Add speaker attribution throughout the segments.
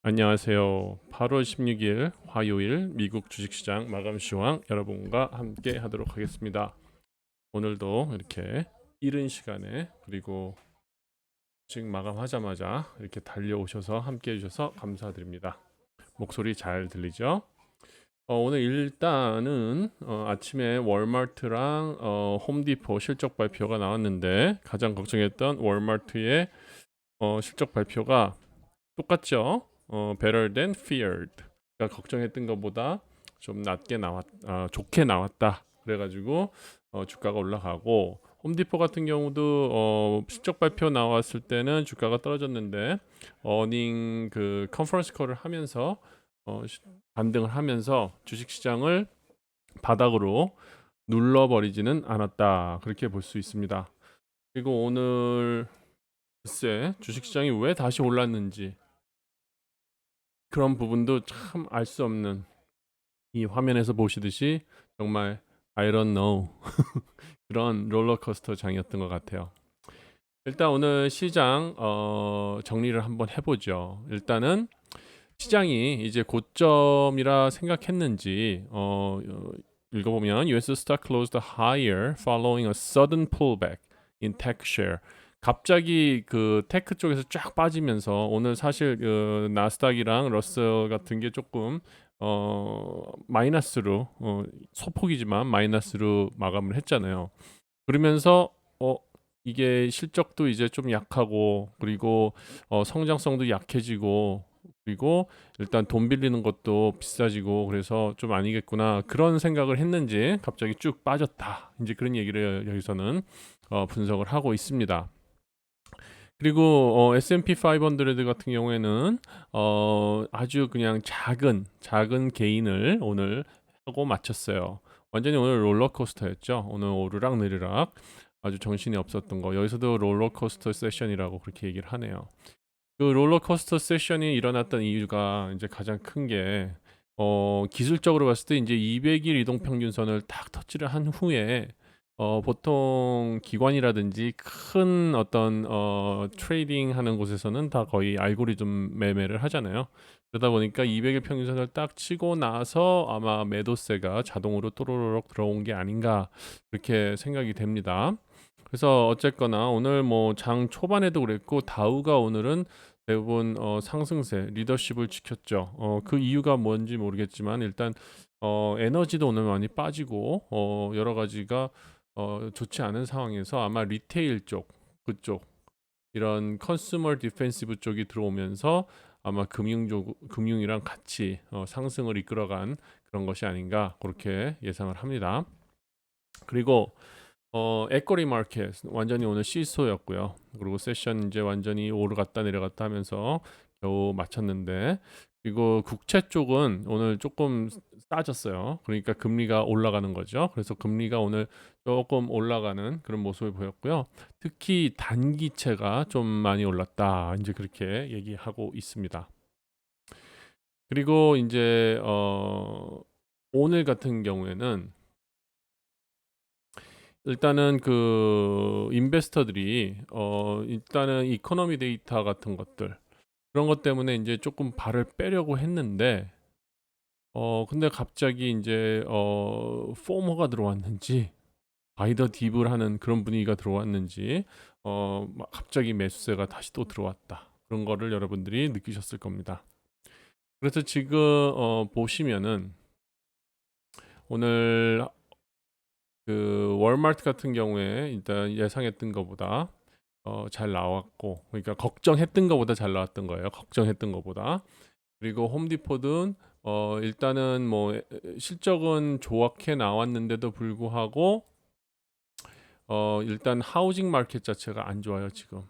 Speaker 1: 안녕하세요. 8월 16일 화요일 미국 주식시장 마감 시황 여러분과 함께 하도록 하겠습니다. 오늘도 이렇게 이른 시간에 그리고 지금 마감하자마자 이렇게 달려오셔서 함께 해주셔서 감사드립니다. 목소리 잘 들리죠? 오늘 일단은 아침에 월마트랑 홈디포 실적 발표가 나왔는데 가장 걱정했던 월마트의 실적 발표가 똑같죠. better than feared. 그러니까 걱정했던 것보다 좀 좋게 나왔다. 그래가지고 주가가 올라가고 홈디포 같은 경우도 실적 발표 나왔을 때는 주가가 떨어졌는데 어닝 그 컨퍼런스 콜을 하면서 반등을 하면서 주식 시장을 바닥으로 눌러버리지는 않았다. 그렇게 볼 수 있습니다. 그리고 오늘 글쎄 주식 시장이 왜 다시 올랐는지 그런 부분도 참 알 수 없는 이 화면에서 보시듯이 정말 I don't know 그런 롤러코스터 장이었던 것 같아요. 일단 오늘 시장 정리를 한번 해보죠. 일단은 시장이 이제 고점이라 생각했는지 읽어보면 US stock closed higher following a sudden pullback in tech share. 갑자기 그 테크 쪽에서 쫙 빠지면서 오늘 사실 그 나스닥이랑 러셀 같은 게 조금 마이너스로 소폭이지만 마이너스로 마감을 했잖아요. 그러면서 이게 실적도 이제 좀 약하고 그리고 성장성도 약해지고 그리고 일단 돈 빌리는 것도 비싸지고 그래서 좀 아니겠구나 그런 생각을 했는지 갑자기 쭉 빠졌다. 이제 그런 얘기를 여기서는 분석을 하고 있습니다. 그리고 S&P 500 같은 경우에는 아주 그냥 작은 게인을 오늘 하고 마쳤어요. 완전히 오늘 롤러코스터였죠. 오늘 오르락 내리락 아주 정신이 없었던 거. 여기서도 롤러코스터 세션이라고 그렇게 얘기를 하네요. 그 롤러코스터 세션이 일어났던 이유가 이제 가장 큰 게 기술적으로 봤을 때 이제 200일 이동 평균선을 딱 터치를 한 후에 보통 기관이라든지 큰 어떤 트레이딩 하는 곳에서는 다 거의 알고리즘 매매를 하잖아요. 그러다 보니까 200일 평균선을 딱 치고 나서 아마 매도세가 자동으로 또로록 들어온 게 아닌가 그렇게 생각이 됩니다. 그래서 어쨌거나 오늘 뭐 장 초반에도 그랬고 다우가 오늘은 대부분 상승세 리더십을 지켰죠. 그 이유가 뭔지 모르겠지만 일단 에너지도 오늘 많이 빠지고 여러 가지가 좋지 않은 상황에서 아마 리테일 쪽 그쪽 이런 컨슈머 디펜시브 쪽이 들어오면서 아마 금융이랑 같이 상승을 이끌어간 그런 것이 아닌가 그렇게 예상을 합니다. 그리고 에쿼리 마켓 완전히 오늘 시소였고요. 그리고 세션 이제 완전히 오르갔다 내려갔다 하면서 겨우 마쳤는데 그리고 국채 쪽은 오늘 조금 싸졌어요. 그러니까 금리가 올라가는 거죠. 그래서 금리가 오늘 조금 올라가는 그런 모습을 보였고요. 특히 단기채가 좀 많이 올랐다. 이제 그렇게 얘기하고 있습니다. 그리고 이제 오늘 같은 경우에는 일단은 그 인베스터들이 일단은 이코노미 데이터 같은 것들 그런 것 때문에 이제 조금 발을 빼려고 했는데 근데 갑자기 이제 포머가 들어왔는지 바이더 딥을 하는 그런 분위기가 들어왔는지 막 갑자기 매수세가 다시 또 들어왔다. 그런 거를 여러분들이 느끼셨을 겁니다. 그래서 지금 보시면은 오늘 그 월마트 같은 경우에 일단 예상했던 것보다 잘 나왔고 그러니까 걱정했던 것보다 잘 나왔던 거예요. 걱정했던 것보다. 그리고 홈디포든 일단은 뭐 실적은 좋게 나왔는데도 불구하고 일단 하우징 마켓 자체가 안 좋아요, 지금.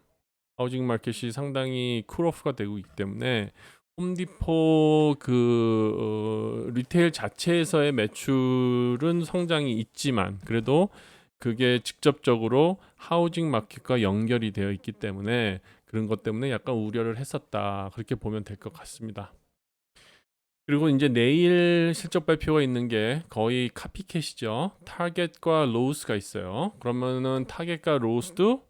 Speaker 1: 하우징 마켓이 상당히 쿨오프가 되고 있기 때문에 홈디포 그 리테일 자체에서의 매출은 성장이 있지만 그래도 그게 직접적으로 하우징 마켓과 연결이 되어 있기 때문에 그런 것 때문에 약간 우려를 했었다. 그렇게 보면 될 것 같습니다. 그리고 이제 내일 실적 발표가 있는 게 거의 카피캣이죠. 타겟과 로우스가 있어요. 그러면은 타겟과 로우스도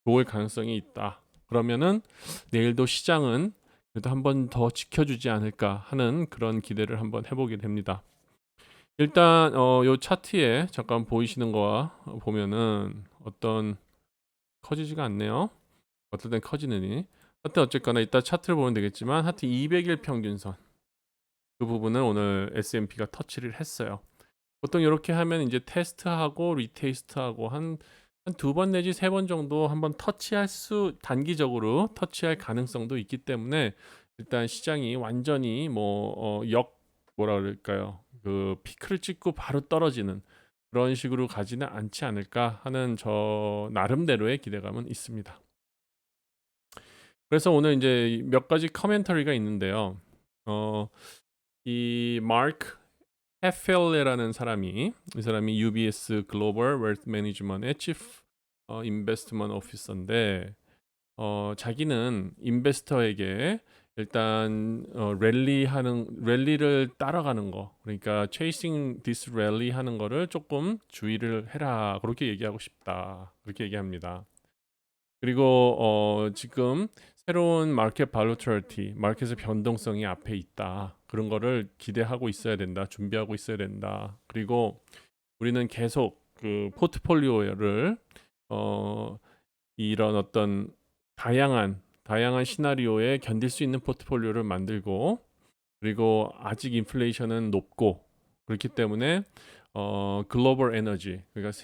Speaker 1: 좋을 가능성이 있다. 그러면은 내일도 시장은 그래도 한 번 더 지켜주지 않을까 하는 그런 기대를 한번 해보게 됩니다. 일단 요 차트에 잠깐 보이시는 거와 보면은 어떤 커지지가 않네요. 어떨 땐 커지느니. 하여튼 어쨌거나 이따 차트를 보면 되겠지만 하여튼 200일 평균선 그 부분을 오늘 S&P가 터치를 했어요. 보통 이렇게 하면 이제 테스트하고 리테스트하고 한 두 번 내지 세 번 정도 한번 터치할 수 단기적으로 터치할 가능성도 있기 때문에 일단 시장이 완전히 뭐라 그럴까요? 그 피크를 찍고 바로 떨어지는 그런 식으로 가지는 않지 않을까 하는 저 나름대로의 기대감은 있습니다. 그래서 오늘 이제 몇 가지 커멘터리가 있는데요. 이 마크 헤펠레라는 사람이 이 사람이 UBS 글로벌 웰스 매니지먼트의 치프 인베스트먼트 오피서인데 자기는 인베스터에게 일단 랠리를 따라가는 거 그러니까 chasing this rally 하는 거를 조금 주의를 해라 그렇게 얘기하고 싶다 그렇게 얘기합니다. 그리고 지금 새로운 마켓 발로트럴티, 마켓의 변동성이 앞에 있다. 그런 거를 기대하고 있어야 된다. 준비하고 있어야 된다. 그리고 우리는 계속 그 포트폴리오를 어 이런 어떤 다양한 시나리오에 견딜 수 있는 포트폴리오를 만들고 그리고 아직 인플레이션은 높고 그렇기 때문에 글로벌 에너지 그러니까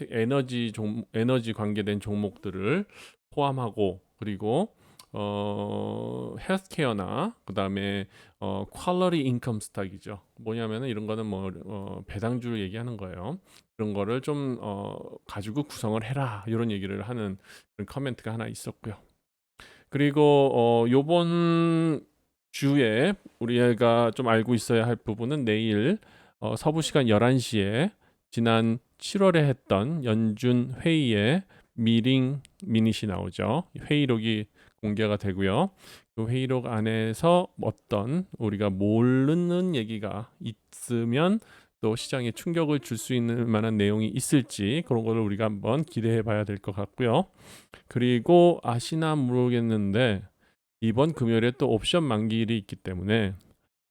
Speaker 1: 에너지 관계된 종목들을 포함하고 그리고 헬스케어나 그다음에 퀄러티 인컴 스탁이죠. 뭐냐면은 이런 거는 뭐 배당주를 얘기하는 거예요. 그런 거를 좀 가지고 구성을 해라 이런 얘기를 하는 그런 커멘트가 하나 있었고요. 그리고 요번 주에 우리가 좀 알고 있어야 할 부분은 내일 서부 시간 11시에 지난 7월에 했던 연준 회의에 미팅 미닛이 나오죠. 회의록이 공개가 되고요. 그 회의록 안에서 어떤 우리가 모르는 얘기가 있으면 또 시장에 충격을 줄 수 있는 만한 내용이 있을지 그런 거를 우리가 한번 기대해 봐야 될 것 같고요. 그리고 아시나 모르겠는데 이번 금요일에 또 옵션 만기일이 있기 때문에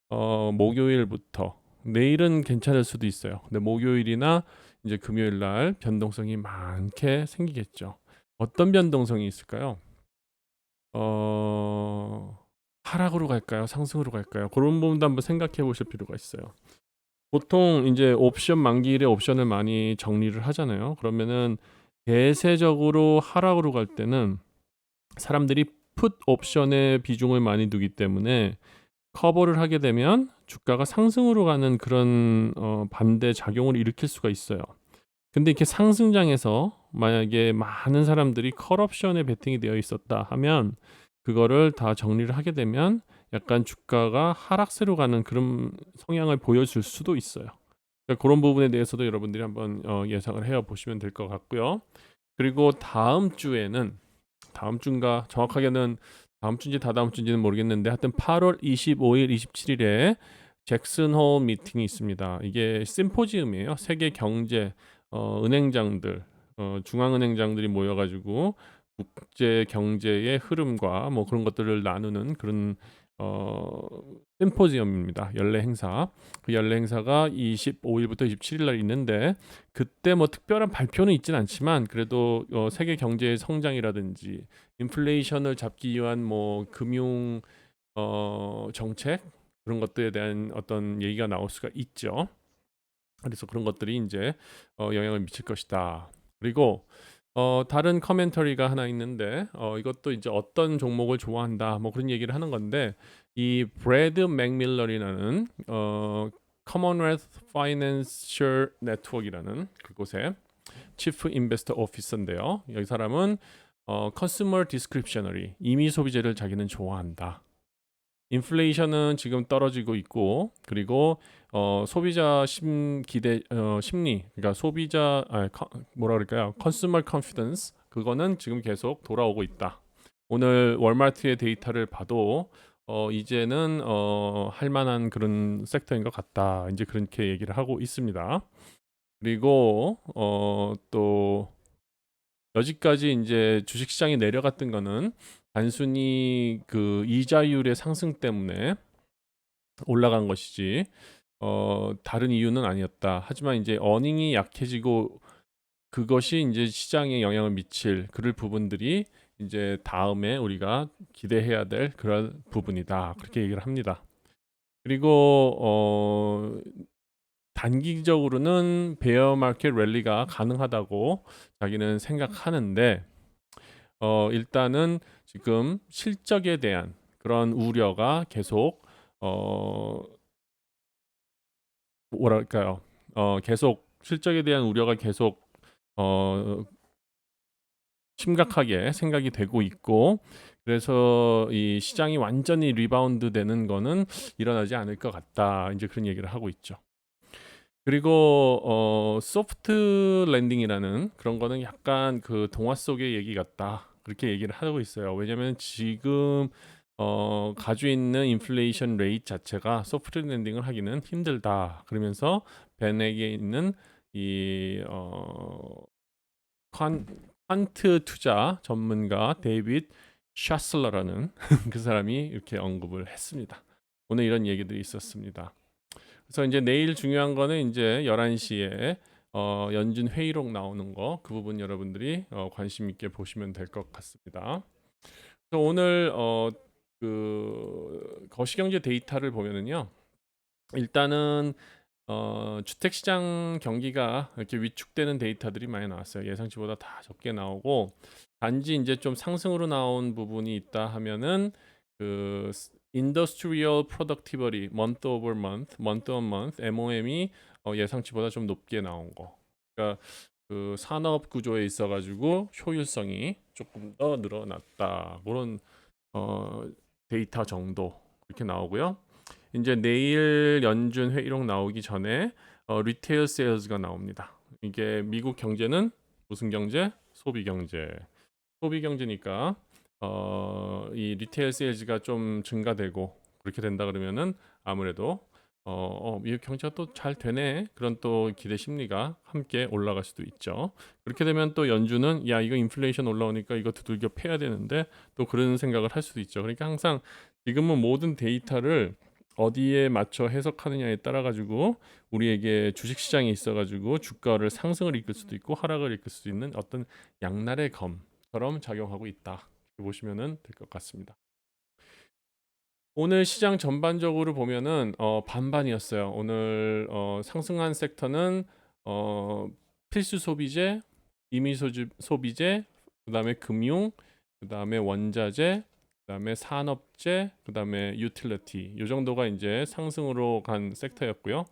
Speaker 1: 목요일부터 내일은 괜찮을 수도 있어요. 근데 목요일이나 이제 금요일 날 변동성이 많게 생기겠죠. 어떤 변동성이 있을까요? 하락으로 갈까요? 상승으로 갈까요? 그런 부분도 한번 생각해 보실 필요가 있어요. 보통 이제 옵션 만기일에 옵션을 많이 정리를 하잖아요. 그러면은 대세적으로 하락으로 갈 때는 사람들이 풋 옵션에 비중을 많이 두기 때문에 커버를 하게 되면 주가가 상승으로 가는 그런 반대 작용을 일으킬 수가 있어요. 근데 이렇게 상승장에서 만약에 많은 사람들이 컬옵션에 베팅이 되어 있었다 하면 그거를 다 정리를 하게 되면 약간 주가가 하락세로 가는 그런 성향을 보여줄 수도 있어요. 그러니까 그런 부분에 대해서도 여러분들이 한번 예상을 해 보시면 될 것 같고요. 그리고 다음 주인가 정확하게는 다음 주인지 다다음 주인지는 모르겠는데 하여튼 8월 25일, 27일에 잭슨 홀 미팅이 있습니다. 이게 심포지움이에요. 세계 경제 은행장들 중앙은행장들이 모여가지고 국제 경제의 흐름과 뭐 그런 것들을 나누는 그런 어, 심포지엄입니다. 연례 행사. 그 연례 행사가 25일부터 27일 날 있는데 그때 뭐 특별한 발표는 있진 않지만 그래도 세계 경제의 성장이라든지 인플레이션을 잡기 위한 뭐 금융 정책 그런 것들에 대한 어떤 얘기가 나올 수가 있죠. 그래서 그런 것들이 이제 영향을 미칠 것이다. 그리고 다른 커멘터리가 하나 있는데 이것도 이제 어떤 종목을 좋아한다 뭐 그런 얘기를 하는 건데 이 브래드 맥밀러이라는 커먼웰스 파이낸셜 네트워크이라는 그곳의 치프 인베스터 오피서인데요. 여기 사람은 컨슈머 디스크립셔너리 임의 소비재를 자기는 좋아한다. 인플레이션은 지금 떨어지고 있고 그리고 소비자 심리 그러니까 뭐라 그럴까요? 컨슈머 컨피던스 그거는 지금 계속 돌아오고 있다. 오늘 월마트의 데이터를 봐도 이제는 할 만한 그런 섹터인 것 같다. 이제 그렇게 얘기를 하고 있습니다. 그리고 또 여지까지 이제 주식 시장이 내려갔던 거는 단순히 그 이자율의 상승 때문에 올라간 것이지 다른 이유는 아니었다. 하지만 이제 어닝이 약해지고 그것이 이제 시장에 영향을 미칠 그럴 부분들이 이제 다음에 우리가 기대해야 될 그런 부분이다. 그렇게 얘기를 합니다. 그리고 단기적으로는 베어 마켓 랠리가 가능하다고 자기는 생각하는데 일단은 지금 실적에 대한 그런 우려가 계속 어 뭐랄까요? 계속 실적에 대한 우려가 계속 어 심각하게 생각이 되고 있고, 그래서 이 시장이 완전히 리바운드 되는 거는 일어나지 않을 것 같다. 이제 그런 얘기를 하고 있죠. 그리고 소프트 랜딩이라는 그런 거는 약간 그 동화 속의 얘기 같다. 그렇게 얘기를 하고 있어요. 왜냐하면 지금 가지고 있는 인플레이션 레이트 자체가 소프트 랜딩을 하기는 힘들다. 그러면서 벤에게 있는 이 퀀트 투자 전문가 데이빗 샤슬러라는 그 사람이 이렇게 언급을 했습니다. 오늘 이런 얘기들이 있었습니다. 그래서 이제 내일 중요한 거는 이제 11시에 연준 회의록 나오는 거, 그 부분 여러분들이 관심 있게 보시면 될 것 같습니다. 그래서 오늘 그 거시경제 데이터를 보면은요. 일단은 주택 시장 경기가 이렇게 위축되는 데이터들이 많이 나왔어요. 예상치보다 다 적게 나오고, 단지 이제 좀 상승으로 나온 부분이 있다 하면은 그 Industrial Productivity month over month, month on month MOM이 예상치보다 좀 높게 나온 거. 그러니까 그 산업 구조에 있어가지고 효율성이 조금 더 늘어났다. 그런 데이터 정도 그렇게 나오고요. 이제 내일 연준 회의록 나오기 전에 리테일 세일즈가 나옵니다. 이게 미국 경제는 무슨 경제? 소비 경제. 소비 경제니까 이 리테일 세일즈가 좀 증가되고 그렇게 된다 그러면은 아무래도 미국 경제가 또 잘 되네, 그런 또 기대 심리가 함께 올라갈 수도 있죠. 그렇게 되면 또 연준은 야 이거 인플레이션 올라오니까 이거 두들겨 패야 되는데 또 그런 생각을 할 수도 있죠. 그러니까 항상 지금은 모든 데이터를 어디에 맞춰 해석하느냐에 따라 가지고 우리에게 주식 시장에 있어 가지고 주가를 상승을 이끌 수도 있고 하락을 이끌 수도 있는 어떤 양날의 검처럼 작용하고 있다. 이렇게 보시면은 될 것 같습니다. 오늘 시장 전반적으로 보면은 반반이었어요. 오늘 상승한 섹터는 어, 필수 소비재, 임의 소비재, 그다음에 금융, 그다음에 원자재, 그다음에 산업재, 그다음에 유틸리티. 이 정도가 이제 상승으로 간 섹터였고요.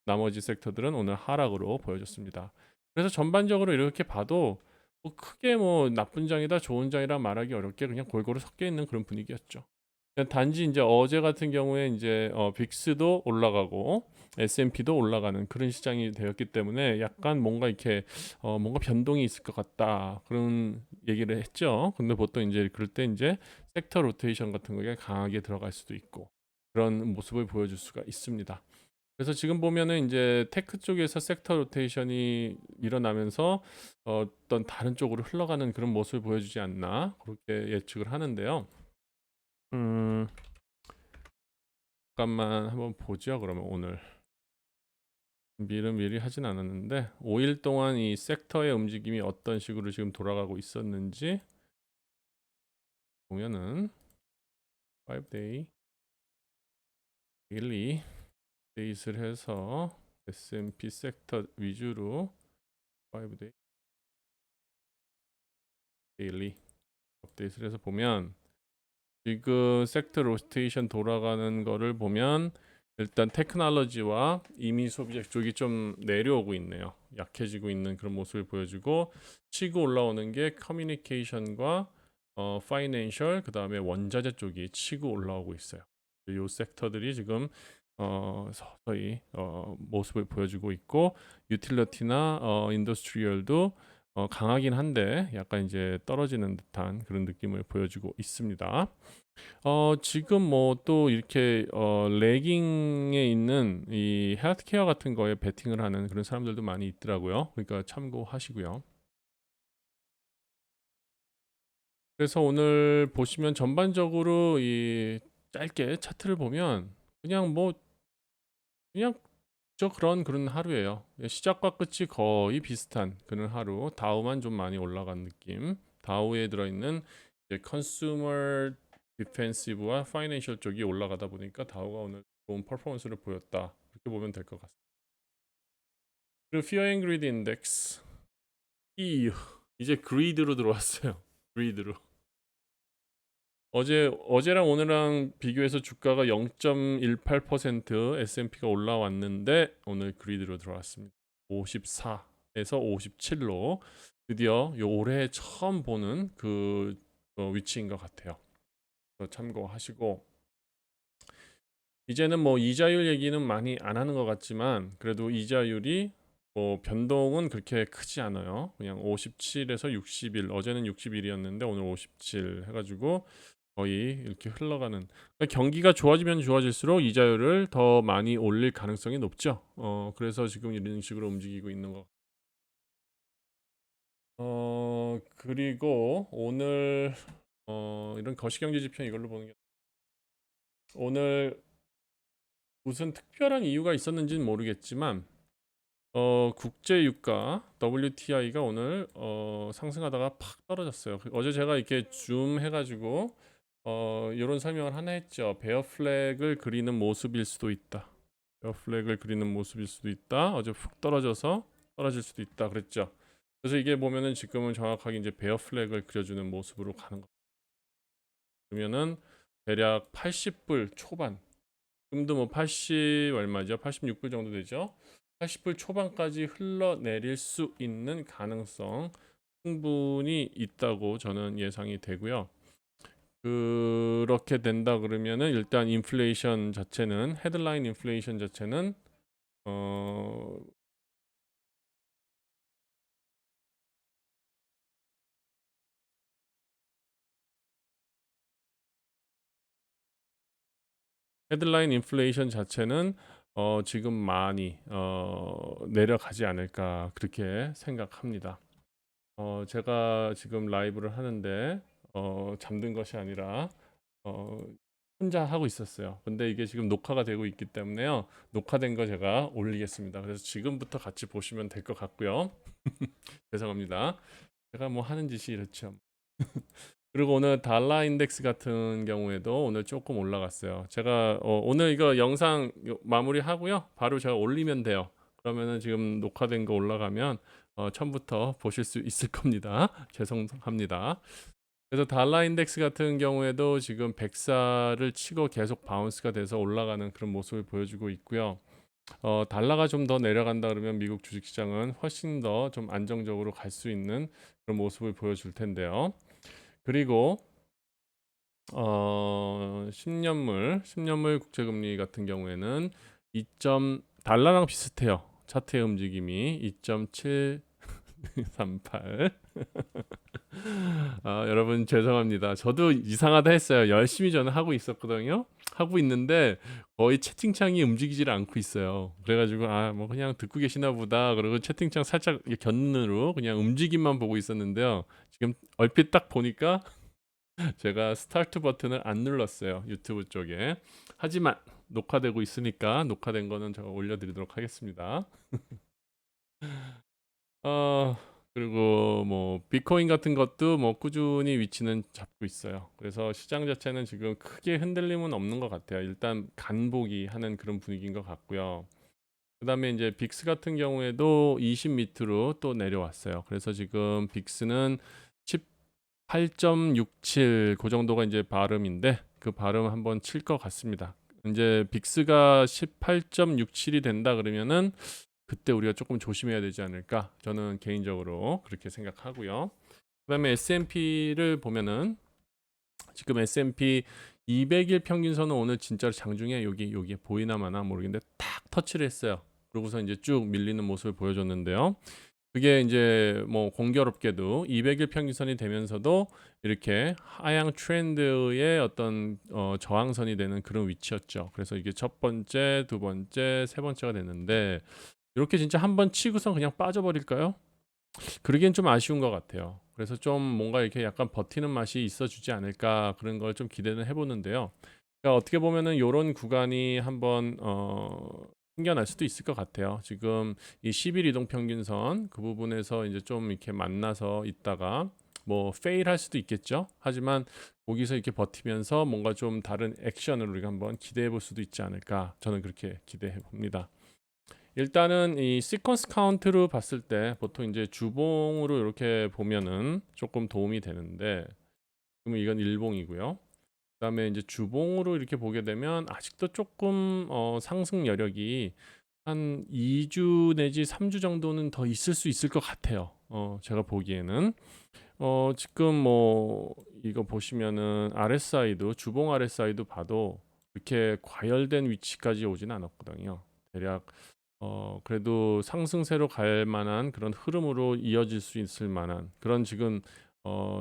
Speaker 1: 나머지 섹터들은 오늘 하락으로 보여줬습니다. 그래서 전반적으로 이렇게 봐도 뭐 크게 뭐 나쁜 장이다, 좋은 장이라 말하기 어렵게 그냥 골고루 섞여 있는 그런 분위기였죠. 단지 이제 어제 같은 경우에 이제 빅스도 올라가고 S&P도 올라가는 그런 시장이 되었기 때문에 약간 뭔가 이렇게 뭔가 변동이 있을 것 같다 그런 얘기를 했죠. 근데 보통 이제 그럴 때 이제 섹터 로테이션 같은 거에 강하게 들어갈 수도 있고 그런 모습을 보여줄 수가 있습니다. 그래서 지금 보면은 이제 테크 쪽에서 섹터 로테이션이 일어나면서 어떤 다른 쪽으로 흘러가는 그런 모습을 보여주지 않나 그렇게 예측을 하는데요. 음, 잠깐만 한번 보죠. 그러면 오늘 미리 하진 않았는데 5일 동안 이 섹터의 움직임이 어떤 식으로 지금 돌아가고 있었는지 보면은 5day, daily, 데이스를 해서 S&P 섹터 위주로 5day, daily 업데이트를 해서 보면 지금 섹터 로테이션 돌아가는 거를 보면 일단 테크놀로지와 이미 소비자 쪽이 좀 내려오고 있네요. 약해지고 있는 그런 모습을 보여주고 치고 올라오는 게 커뮤니케이션과 파이낸셜 그다음에 원자재 쪽이 치고 올라오고 있어요. 이 섹터들이 지금 서서히 모습을 보여주고 있고 유틸리티나 인더스트리얼도 강하긴 한데 약간 이제 떨어지는 듯한 그런 느낌을 보여주고 있습니다. 지금 뭐 또 이렇게 레깅에 있는 이 헬스케어 같은 거에 베팅을 하는 그런 사람들도 많이 있더라고요. 그러니까 참고하시고요. 그래서 오늘 보시면 전반적으로 이 짧게 차트를 보면 그냥 뭐 그냥 그런 하루예요. 시작과 끝이 거의 비슷한 그런 하루. 다우만 좀 많이 올라간 느낌. 다우에 들어있는 이제 컨슈머 디펜시브와 파이낸셜 쪽이 올라가다 보니까 다우가 오늘 좋은 퍼포먼스를 보였다. 그렇게 보면 될 것 같습니다. 그리고 Fear and Greed Index 이제 그리드로 들어왔어요. 그리드로. 어제랑 오늘랑 비교해서 주가가 0.18% S&P가 올라왔는데 오늘 그리드로 들어왔습니다. 54에서 57로 드디어 요 올해 처음 보는 그 위치인 것 같아요. 참고하시고 이제는 뭐 이자율 얘기는 많이 안 하는 것 같지만 그래도 이자율이 뭐 변동은 그렇게 크지 않아요. 그냥 57에서 61 어제는 61이었는데 오늘 57 해가지고 거의 이렇게 흘러가는 그러니까 경기가 좋아지면 좋아질수록 이자율을 더 많이 올릴 가능성이 높죠. 그래서 지금 이런 식으로 움직이고 있는 거. 그리고 오늘 이런 거시경제 지표 이걸로 보는 게 오늘 무슨 특별한 이유가 있었는지는 모르겠지만 국제 유가 WTI가 오늘 상승하다가 팍 떨어졌어요. 어제 제가 이렇게 줌 해가지고 이런 설명을 하나 했죠. 베어 플렉을 그리는 모습일 수도 있다. 베어 플렉을 그리는 모습일 수도 있다. 어제 푹 떨어져서 떨어질 수도 있다. 그랬죠. 그래서 이게 보면은 지금은 정확하게 이제 베어 플렉을 그려주는 모습으로 가는 거. 그러면은 대략 80불 초반. 지금도 뭐 80 얼마죠? 86불 정도 되죠. 80불 초반까지 흘러내릴 수 있는 가능성 충분히 있다고 저는 예상이 되고요. 그렇게 된다 그러면은 일단 인플레이션 자체는 헤드라인 인플레이션 자체는 어 헤드라인 인플레이션 자체는 지금 많이 내려가지 않을까 그렇게 생각합니다. 제가 지금 라이브를 하는데 잠든 것이 아니라 어, 혼자 하고 있었어요. 근데 이게 지금 녹화가 되고 있기 때문에요. 녹화된 거 제가 올리겠습니다. 그래서 지금부터 같이 보시면 될 것 같고요. 죄송합니다. 제가 뭐 하는 짓이 이렇죠. 그리고 오늘 달러 인덱스 같은 경우에도 오늘 조금 올라갔어요. 제가 오늘 이거 영상 마무리하고요. 바로 제가 올리면 돼요. 그러면은 지금 녹화된 거 올라가면 처음부터 보실 수 있을 겁니다. 죄송합니다. 그래서 달러 인덱스 같은 경우에도 지금 104를 치고 계속 바운스가 돼서 올라가는 그런 모습을 보여주고 있고요. 달러가 좀 더 내려간다 그러면 미국 주식시장은 훨씬 더 좀 안정적으로 갈 수 있는 그런 모습을 보여줄 텐데요. 그리고 10년물 국채금리 같은 경우에는 2점 달러랑 비슷해요. 차트의 움직임이 2.738. 여러분 죄송합니다. 저도 이상하다 했어요. 열심히 저는 하고 있었거든요. 하고 있는데 거의 채팅창이 움직이질 않고 있어요. 그래가지고 뭐 그냥 듣고 계시나 보다. 그리고 채팅창 살짝 견눈으로 그냥 움직임만 보고 있었는데요. 지금 얼핏 딱 보니까 제가 스타트 버튼을 안 눌렀어요. 유튜브 쪽에. 하지만 녹화되고 있으니까 녹화된 거는 제가 올려드리도록 하겠습니다. 어, 그리고 뭐 비트코인 같은 것도 뭐 꾸준히 위치는 잡고 있어요. 그래서 시장 자체는 지금 크게 흔들림은 없는 것 같아요. 일단 간보기 하는 그런 분위기인 것 같고요. 그다음에 이제 빅스 같은 경우에도 20 밑으로 또 내려왔어요. 그래서 지금 빅스는 18.67 그 정도가 이제 발음인데 그 발음 한번 칠 것 같습니다. 이제 빅스가 18.67이 된다 그러면은 그때 우리가 조금 조심해야 되지 않을까? 저는 개인적으로 그렇게 생각하고요. 그다음에 S&P를 보면은 지금 S&P 200일 평균선은 오늘 진짜로 장중에 여기 보이나 마나 모르겠는데 탁 터치를 했어요. 그러고서 이제 쭉 밀리는 모습을 보여줬는데요. 그게 이제 뭐 공교롭게도 200일 평균선이 되면서도 이렇게 하향 트렌드의 어떤 저항선이 되는 그런 위치였죠. 그래서 이게 첫 번째, 두 번째, 세 번째가 됐는데 이렇게 진짜 한번 치고서 그냥 빠져버릴까요? 그러기엔 좀 아쉬운 것 같아요. 그래서 좀 뭔가 이렇게 약간 버티는 맛이 있어주지 않을까 그런 걸 좀 기대는 해보는데요. 그러니까 어떻게 보면은 요런 구간이 한번 생겨날 수도 있을 것 같아요. 지금 이 10일 이동 평균선 그 부분에서 이제 좀 이렇게 만나서 있다가 뭐 페일할 수도 있겠죠. 하지만 거기서 이렇게 버티면서 뭔가 좀 다른 액션을 우리가 한번 기대해 볼 수도 있지 않을까. 저는 그렇게 기대해 봅니다. 일단은 이 시퀀스 카운트로 봤을 때 보통 이제 주봉으로 이렇게 보면은 조금 도움이 되는데, 그러면 이건 일봉이고요. 그다음에 이제 주봉으로 이렇게 보게 되면 아직도 조금 상승 여력이 한 2주 내지 3주 정도는 더 있을 수 있을 것 같아요. 제가 보기에는 지금 뭐 이거 보시면은 RSI도 주봉 RSI도 봐도 이렇게 과열된 위치까지 오진 않았거든요. 대략 그래도 상승세로 갈 만한 그런 흐름으로 이어질 수 있을 만한 그런 지금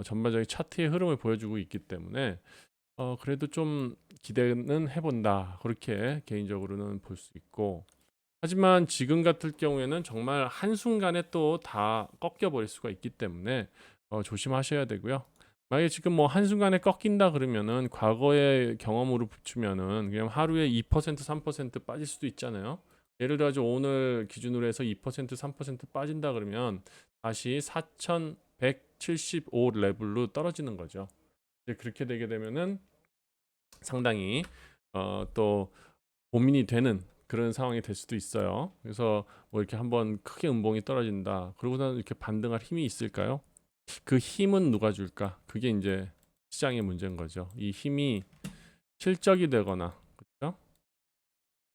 Speaker 1: 전반적인 차트의 흐름을 보여주고 있기 때문에 그래도 좀 기대는 해본다. 그렇게 개인적으로는 볼 수 있고, 하지만 지금 같을 경우에는 정말 한순간에 또 다 꺾여버릴 수가 있기 때문에 조심하셔야 되고요. 만약에 지금 뭐 한순간에 꺾인다 그러면은 과거의 경험으로 붙이면은 그냥 하루에 2% 3% 빠질 수도 있잖아요. 예를 들어서 오늘 기준으로 해서 2% 3% 빠진다 그러면 다시 4,175 레벨로 떨어지는 거죠. 이제 그렇게 되게 되면은 상당히 또 고민이 되는 그런 상황이 될 수도 있어요. 그래서 뭐 이렇게 한번 크게 음봉이 떨어진다. 그러고서 이렇게 반등할 힘이 있을까요? 그 힘은 누가 줄까? 그게 이제 시장의 문제인 거죠. 이 힘이 실적이 되거나, 그렇죠?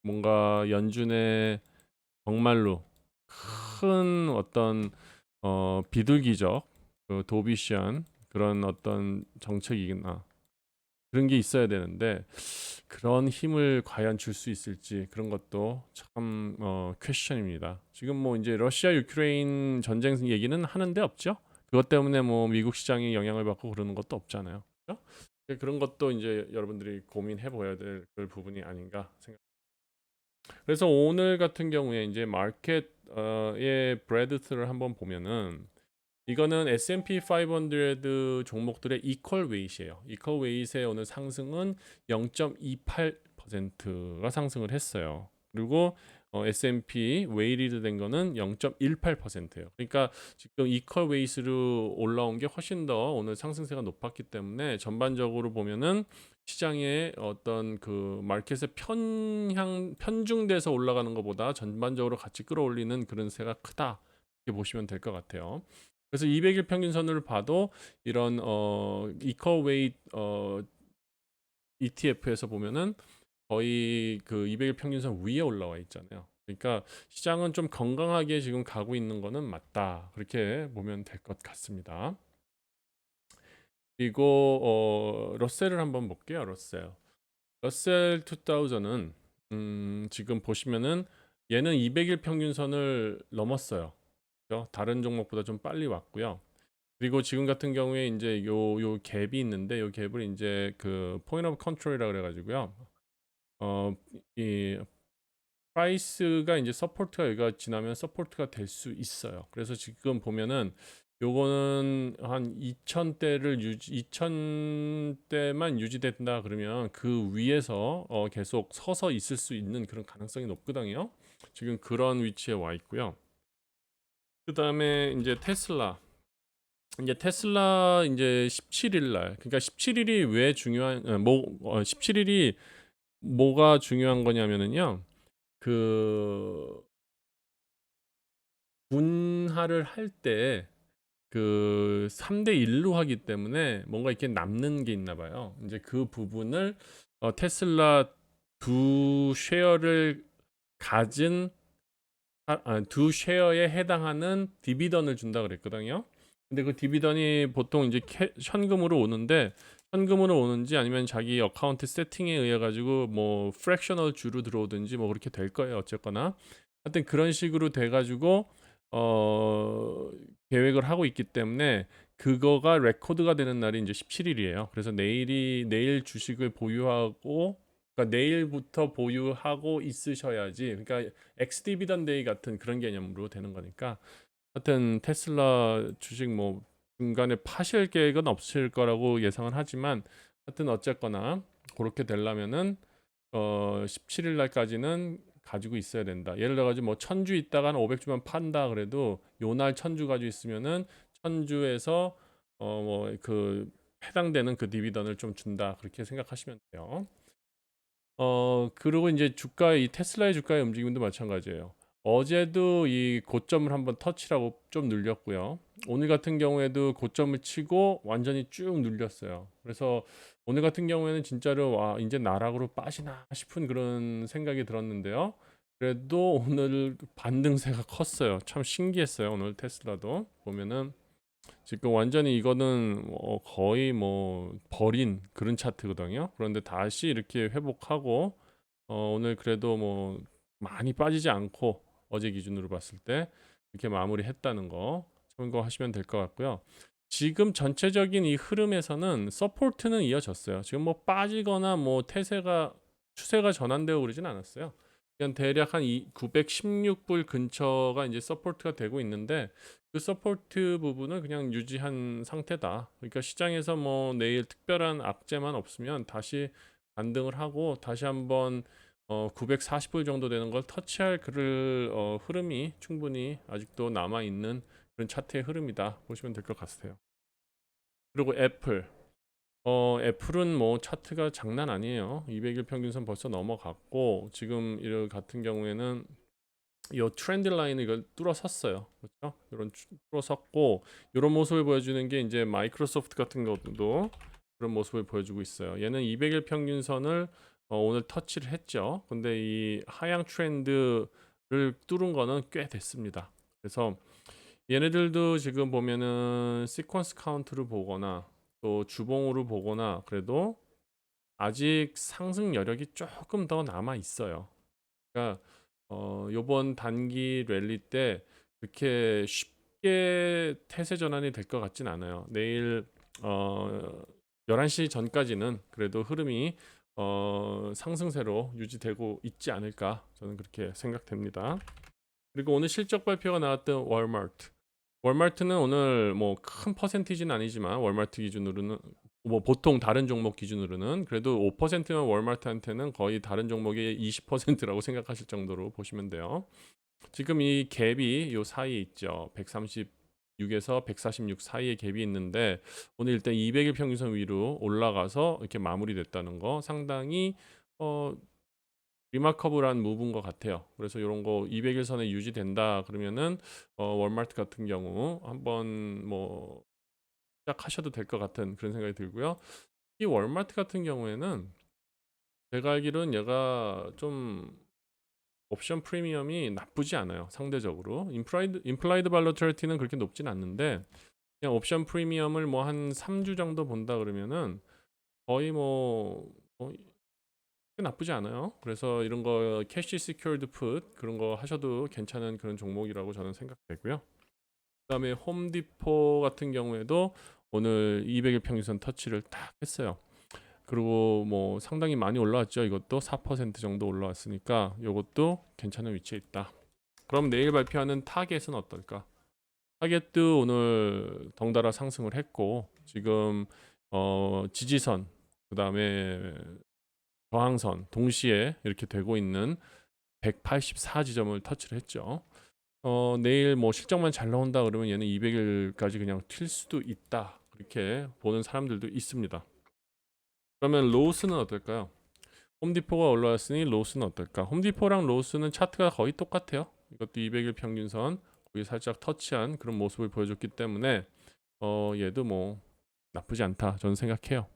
Speaker 1: 뭔가 연준의 정말로 큰 어떤 비둘기적 도비시한 그런 어떤 정책이나 그런 게 있어야 되는데, 그런 힘을 과연 줄 수 있을지 그런 것도 참 퀘스천입니다. 지금 뭐 이제 러시아 유크레인 전쟁 얘기는 하는데 없죠. 그것 때문에 뭐 미국 시장이 영향을 받고 그러는 것도 없잖아요. 그렇죠? 그런 것도 이제 여러분들이 고민해 보아야 될 그 부분이 아닌가 생각. 그래서 오늘 같은 경우에 이제 마켓의 브레드스를 한번 보면은 이거는 S&P 500 종목들의 이퀄 웨이트예요. 이퀄 웨이트의 오늘 상승은 0.28%가 상승을 했어요. 그리고 S&P 웨이리드 된 거는 0.18%예요. 그러니까 지금 이퀄 웨이트로 올라온 게 훨씬 더 오늘 상승세가 높았기 때문에 전반적으로 보면은 시장의 어떤 그 마켓의 편중돼서 올라가는 것보다 전반적으로 같이 끌어올리는 그런 세가 크다. 이렇게 보시면 될 것 같아요. 그래서 200일 평균선을 봐도 이런 이퀄 웨이트 ETF에서 보면은 거의 그 200일 평균선 위에 올라와 있잖아요. 그러니까 시장은 좀 건강하게 지금 가고 있는 거는 맞다. 그렇게 보면 될 것 같습니다. 그리고 러셀을 한번 볼게요. 러셀 2000은 지금 보시면은 얘는 200일 평균선을 넘었어요. 그죠? 다른 종목보다 좀 빨리 왔고요. 그리고 지금 같은 경우에 이제 요 갭이 있는데 요 갭을 이제 그 포인트 오브 컨트롤이라 그래 가지고요. 이 프라이스가 이제 서포트가 여기가 지나면 서포트가 될 수 있어요. 그래서 지금 보면은 요거는 한 2000대를 2000대만 유지된다 그러면 그 위에서 계속 서서 있을 수 있는 그런 가능성이 높거든요. 지금 그런 위치에 와 있고요. 그다음에 이제 테슬라 이제 17일 날, 그러니까 17일이 왜 중요한 17일이 뭐가 중요한 거냐면은요. 그 분할을 할 때 그 3대 1로 하기 때문에 뭔가 이렇게 남는 게 있나 봐요. 이제 그 부분을 테슬라 두 쉐어를 가진 두 쉐어에 해당하는 디비던을 준다 그랬거든요. 근데 그 디비던이 보통 이제 현금으로 오는데, 현금으로 오는지 아니면 자기 어카운트 세팅에 의해 가지고 뭐 프랙셔널 주로 들어오든지 뭐 그렇게 될 거예요. 어쨌거나 하여튼 그런 식으로 돼 가지고 어 계획을 하고 있기 때문에 그거가 레코드가 되는 날이 이제 17일이에요. 그래서 내일 주식을 보유하고, 그러니까 내일부터 보유하고 있으셔야지. 그러니까 엑스 디비던 데이 같은 그런 개념으로 되는 거니까 하여튼 테슬라 주식 뭐 중간에 파실 계획은 없을 거라고 예상은 하지만 하여튼 어쨌거나 그렇게 되려면은 17일 날까지는 가지고 있어야 된다. 예를 들어 가지고 뭐 1000주 있다가는 500주만 판다 그래도 요날 1000주 가지고 있으면은 1000주에서 뭐 그 해당되는 그 디비던을 좀 준다. 그렇게 생각하시면 돼요. 그리고 이제 주가 이 테슬라의 주가의 움직임도 마찬가지예요. 어제도 이 고점을 한번 터치라고 좀 눌렸고요. 오늘 같은 경우에도 고점을 치고 완전히 쭉 눌렸어요. 그래서 오늘 같은 경우에는 진짜로 와 이제 나락으로 빠지나 싶은 그런 생각이 들었는데요. 그래도 오늘 반등세가 컸어요. 참 신기했어요. 오늘 테슬라도 보면은 지금 완전히 이거는 거의 뭐 버린 그런 차트거든요. 그런데 다시 이렇게 회복하고 오늘 그래도 뭐 많이 빠지지 않고 어제 기준으로 봤을 때 이렇게 마무리했다는 거 참고하시면 될 것 같고요. 지금 전체적인 이 흐름에서는 서포트는 이어졌어요. 지금 뭐 빠지거나 뭐 태세가 추세가 전환되고 그러진 않았어요. 그냥 대략 한 916불 근처가 이제 서포트가 되고 있는데 그 서포트 부분을 그냥 유지한 상태다. 그러니까 시장에서 뭐 내일 특별한 악재만 없으면 다시 반등을 하고 다시 한번 940불 정도 되는 걸 터치할 그 흐름이 충분히 아직도 남아 있는 그런 차트의 흐름이다 보시면 될 것 같아요. 그리고 애플은 뭐 차트가 장난 아니에요. 200일 평균선 벌써 넘어갔고 지금 이 같은 경우에는 이 트렌드 라인을 이걸 뚫어섰어요. 그렇죠? 이런 뚫어섰고 이런 모습을 보여주는 게 이제 마이크로소프트 같은 것도 그런 모습을 보여주고 있어요. 얘는 200일 평균선을 오늘 터치를 했죠. 근데 이 하향 트렌드를 뚫은 거는 꽤 됐습니다. 그래서 얘네들도 지금 보면은 시퀀스 카운트를 보거나 또 주봉으로 보거나 그래도 아직 상승 여력이 조금 더 남아 있어요. 그러니까 요번 단기 랠리 때 그렇게 쉽게 태세 전환이 될 것 같진 않아요. 내일 11시 전까지는 그래도 흐름이 상승세로 유지되고 있지 않을까 저는 그렇게 생각됩니다. 그리고 오늘 실적 발표가 나왔던 월마트. 월마트는 오늘 뭐 큰 퍼센티지는 아니지만 월마트 기준으로는 뭐 보통 다른 종목 기준으로는 그래도 5%면 월마트한테는 거의 다른 종목의 20%라고 생각하실 정도로 보시면 돼요. 지금 이 갭이 요 사이에 있죠. 136에서 146 사이에 갭이 있는데 오늘 일단 200일 평균선 위로 올라가서 이렇게 마무리됐다는 거 상당히 어 리마커블한 무브인 것 같아요. 그래서 이런 거 200일 선에 유지된다 그러면은 월마트 같은 경우 한번 뭐 시작하셔도 될 것 같은 그런 생각이 들고요. 이 월마트 같은 경우에는 제가 알기로는 얘가 좀 옵션 프리미엄이 나쁘지 않아요. 상대적으로 임플라이드 발러터리티는 그렇게 높진 않는데 그냥 옵션 프리미엄을 뭐 한 3주 정도 본다 그러면은 거의 뭐 나쁘지 않아요. 그래서 이런 거 캐시 시큐어드 풋 그런 거 하셔도 괜찮은 그런 종목이라고 저는 생각되고요. 그다음에 홈디포 같은 경우에도 오늘 200일 평균선 터치를 딱 했어요. 그리고 뭐 상당히 많이 올라왔죠. 이것도 4% 정도 올라왔으니까 이것도 괜찮은 위치에 있다. 그럼 내일 발표하는 타겟은 어떨까? 타겟도 오늘 덩달아 상승을 했고 지금 지지선 그다음에 저항선 동시에 이렇게 되고 있는 184지점을 터치를 했죠. 내일 뭐 실적만 잘 나온다 그러면 얘는 200일까지 그냥 튈 수도 있다. 그렇게 보는 사람들도 있습니다. 그러면 로스는 어떨까요? 홈디포가 올라왔으니 로스는 어떨까? 홈디포랑 로스는 차트가 거의 똑같아요. 이것도 200일 평균선 거기 살짝 터치한 그런 모습을 보여줬기 때문에 얘도 뭐 나쁘지 않다 저는 생각해요.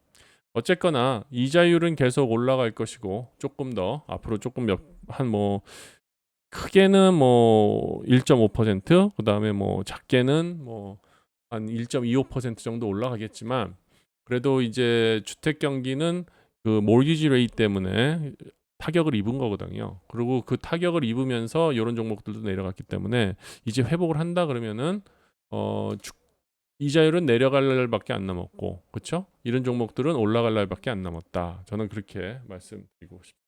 Speaker 1: 어쨌거나 이자율은 계속 올라갈 것이고 조금 더 앞으로 조금 한뭐 크게는 뭐 1.5% 그다음에 뭐 작게는 뭐 한 1.25% 정도 올라가겠지만 그래도 이제 주택 경기는 그 몰기지 레이트 때문에 타격을 입은 거거든요. 그리고 그 타격을 입으면서 이런 종목들도 내려갔기 때문에 이제 회복을 한다 그러면은 어 이자율은 내려갈 날밖에 안 남았고 그렇죠? 이런 종목들은 올라갈 날밖에 안 남았다. 저는 그렇게 말씀드리고 싶습니다.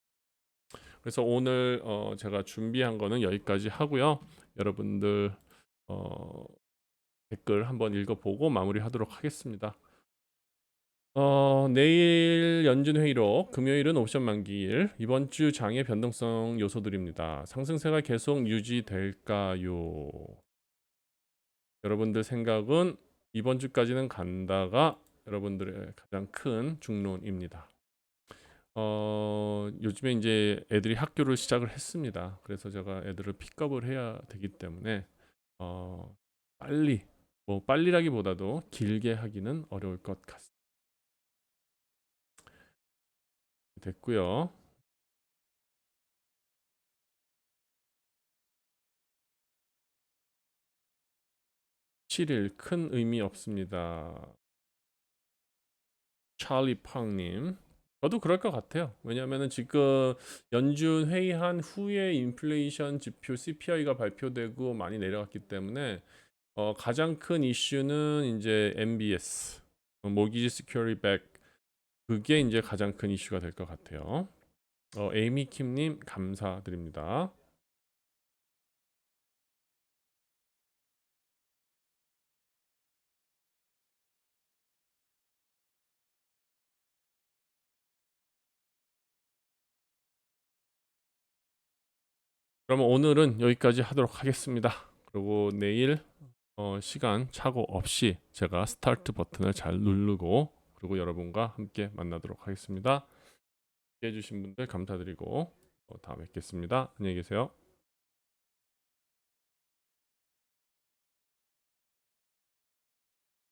Speaker 1: 그래서 오늘 제가 준비한 거는 여기까지 하고요. 여러분들 댓글 한번 읽어보고 마무리하도록 하겠습니다. 내일 연준 회의로 금요일은 옵션 만기일, 이번 주 장의 변동성 요소들입니다. 상승세가 계속 유지될까요? 여러분들 생각은 이번 주까지는 간다가 여러분들의 가장 큰 중론입니다. 요즘에 이제 애들이 학교를 시작을 했습니다. 그래서 제가 애들을 픽업을 해야 되기 때문에 빨리, 뭐 빨리라기보다도 길게 하기는 어려울 것 같습니다. 됐고요. 7일 큰 의미 없습니다. 찰리 팡님. 저도 그럴 것 같아요. 왜냐하면 지금 연준 회의한 후에 인플레이션 지표 CPI가 발표되고 많이 내려갔기 때문에 가장 큰 이슈는 이제 MBS, 모기지 시큐리티 백, 그게 이제 가장 큰 이슈가 될 것 같아요. 에이미 킴님 감사드립니다. 그러면 오늘은 여기까지 하도록 하겠습니다. 그리고 내일 시간 착오 없이 제가 스타트 버튼을 잘 누르고 그리고 여러분과 함께 만나도록 하겠습니다. 해주신 분들 감사드리고 다음에 뵙겠습니다. 안녕히 계세요.